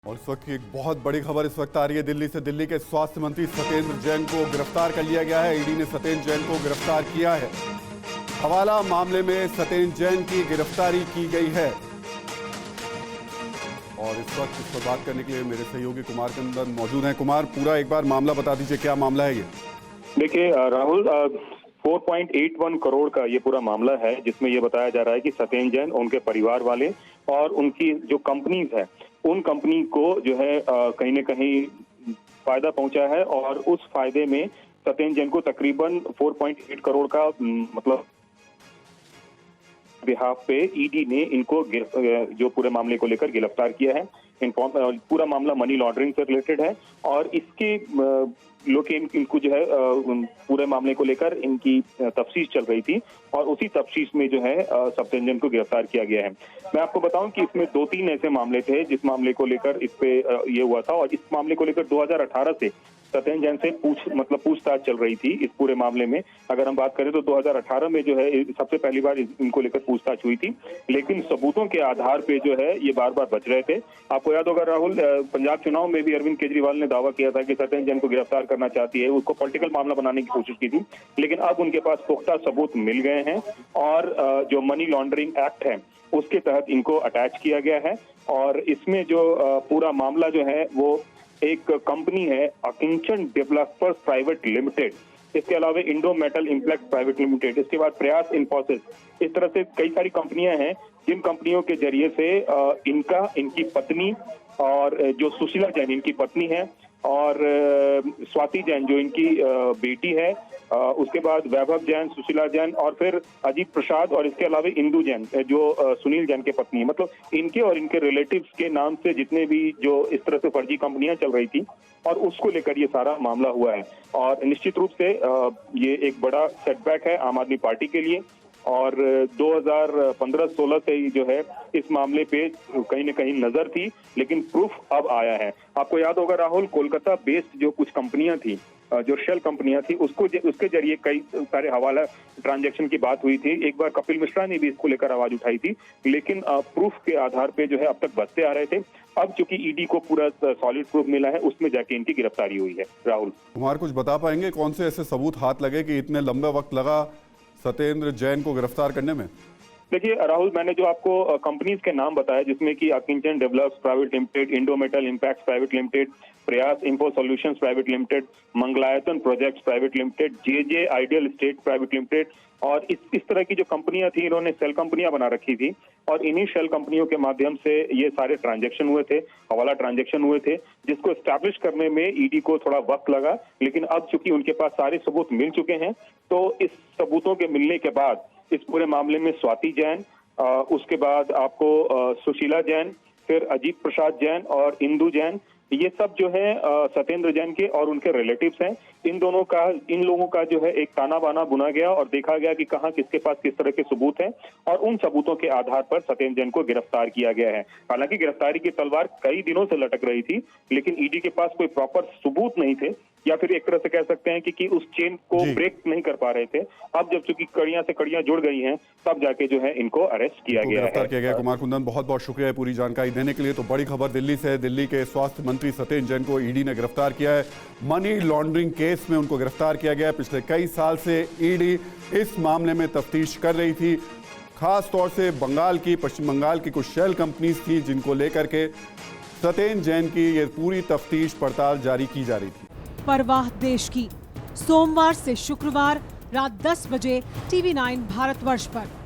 और इस वक्त की एक बहुत बड़ी खबर इस वक्त आ रही है दिल्ली से। दिल्ली के स्वास्थ्य मंत्री सत्येंद्र जैन को गिरफ्तार कर लिया गया है। ईडी ने सत्येंद्र जैन को गिरफ्तार किया है। हवाला मामले में सत्येंद्र जैन की गिरफ्तारी की गई है। और इस वक्त इस पर बात करने के लिए मेरे सहयोगी कुमार कंदन मौजूद हैं। कुमार, पूरा एक बार मामला बता दीजिए, क्या मामला है ये? देखिए राहुल, 4.81 करोड़ का ये पूरा मामला है, जिसमें ये बताया जा रहा है कि सत्येंद्र जैन, उनके परिवार वाले और उनकी जो कंपनीज है, उन कंपनी को जो है कहीं न कहीं फायदा पहुंचा है। और उस फायदे में सत्येंद्र जैन को तकरीबन 4.8 करोड़ का मतलब बिहाफ पे ईडी ने इनको जो पूरे मामले को लेकर गिरफ्तार किया है। पूरा मामला मनी लॉन्ड्रिंग से रिलेटेड है और इसके इनको जो है पूरे मामले को लेकर इनकी तफ्तीश चल रही थी और उसी तफ्तीश में जो है सत्येंद्र जैन को गिरफ्तार किया गया है। मैं आपको बताऊं कि इसमें 2-3 ऐसे मामले थे जिस मामले को लेकर इस पे ये हुआ था, और इस मामले को लेकर 2018 से सत्येंद्र जैन से पूछताछ चल रही थी। इस पूरे मामले में अगर हम बात करें तो 2018 में जो है सबसे पहली बार इनको लेकर पूछताछ हुई थी, लेकिन सबूतों के आधार पे जो है ये बार बार बच रहे थे। आपको याद होगा राहुल, पंजाब चुनाव में भी अरविंद केजरीवाल ने दावा किया था कि सत्येंद्र जैन को गिरफ्तार करना चाहती है, उसको पॉलिटिकल मामला बनाने की कोशिश की थी, लेकिन अब उनके पास पुख्ता सबूत मिल गए हैं और जो मनी लॉन्ड्रिंग एक्ट है उसके तहत इनको अटैच किया गया है। और इसमें जो पूरा मामला जो है वो एक कंपनी है अकिंचन डेवलपर्स प्राइवेट लिमिटेड, इसके अलावा Indo metal impact private limited, इसके बाद प्रयास इन्फोसिस, इस तरह से कई सारी कंपनियां हैं जिन कंपनियों के जरिए से इनकी पत्नी और जो सुशीला जैन इनकी पत्नी है और स्वाति जैन जो इनकी बेटी है, उसके बाद वैभव जैन, सुशीला जैन और फिर अजीत प्रसाद और इसके अलावा इंदू जैन जो सुनील जैन के पत्नी है, मतलब इनके और इनके रिलेटिव्स के नाम से जितने भी जो इस तरह से फर्जी कंपनियां चल रही थी और उसको लेकर ये सारा मामला हुआ है। और निश्चित रूप से ये एक बड़ा सेटबैक है आम आदमी पार्टी के लिए। और 2015-16 से ही जो है इस मामले पे कहीं न कहीं नजर थी, लेकिन प्रूफ अब आया है। आपको याद होगा राहुल, कोलकाता बेस्ड जो कुछ कंपनियां थी, जो शेल कंपनियां थी, उसके जरिए कई सारे हवाला ट्रांजैक्शन की बात हुई थी। एक बार कपिल मिश्रा ने भी इसको लेकर आवाज उठाई थी, लेकिन प्रूफ के आधार पे जो है अब तक बचते आ रहे थे। अब चूंकि ईडी को पूरा सॉलिड प्रूफ मिला है, उसमें जाके इनकी गिरफ्तारी हुई है। राहुल कुमार, कुछ बता पाएंगे कौन से ऐसे सबूत हाथ लगे कि इतने लंबे वक्त लगा सत्येंद्र जैन को गिरफ्तार करने में? देखिए राहुल, मैंने जो आपको कंपनीज के नाम बताया, जिसमें कि Akinchan developers private limited, Indo metal impact private limited, Prayas info solutions private limited, Mangalayatan projects private limited, J ideal state private limited, और इस तरह की जो कंपनियां थी, इन्होंने सेल कंपनियां बना रखी थी और इन्हीं सेल कंपनियों के माध्यम से ये सारे ट्रांजैक्शन हुए थे, हवाला ट्रांजैक्शन हुए थे, जिसको एस्टैब्लिश करने में ईडी को थोड़ा वक्त लगा। लेकिन अब चूंकि उनके पास सारे सबूत मिल चुके हैं, तो इस सबूतों के मिलने के बाद इस पूरे मामले में स्वाति जैन, उसके बाद आपको सुशीला जैन, फिर अजीत प्रसाद जैन और इंदू जैन, ये सब जो है सत्येंद्र जैन के और उनके रिलेटिव्स हैं। इन लोगों का जो है एक ताना बाना बुना गया और देखा गया कि कहां किसके पास किस तरह के सबूत हैं, और उन सबूतों के आधार पर सत्येंद्र जैन को गिरफ्तार किया गया है। हालांकि गिरफ्तारी की तलवार कई दिनों से लटक रही थी, लेकिन ईडी के पास कोई प्रॉपर सबूत नहीं थे, या फिर एक तरह से कह सकते हैं कि उस चेन को ब्रेक नहीं कर पा रहे थे। अब जब चूंकि कड़ियां से कड़ियां जुड़ गई हैं, तब जाके जो है इनको अरेस्ट किया गया है। कुमार कुंदन, बहुत बहुत शुक्रिया पूरी जानकारी देने के लिए। तो बड़ी खबर दिल्ली से, दिल्ली के स्वास्थ्य मंत्री सत्येंद्र जैन को ईडी ने गिरफ्तार किया है। मनी लॉन्ड्रिंग केस में उनको गिरफ्तार किया गया है। पिछले कई साल से ईडी इस मामले में तफ्तीश कर रही थी। खास तौर से पश्चिम बंगाल की कुछ शेल कंपनीज थी, जिनको लेकर के सत्येंद्र जैन की ये पूरी तफ्तीश पड़ताल जारी की जा रही थी। परवाह देश की, सोमवार से शुक्रवार रात 10 बजे TV9 भारतवर्ष पर।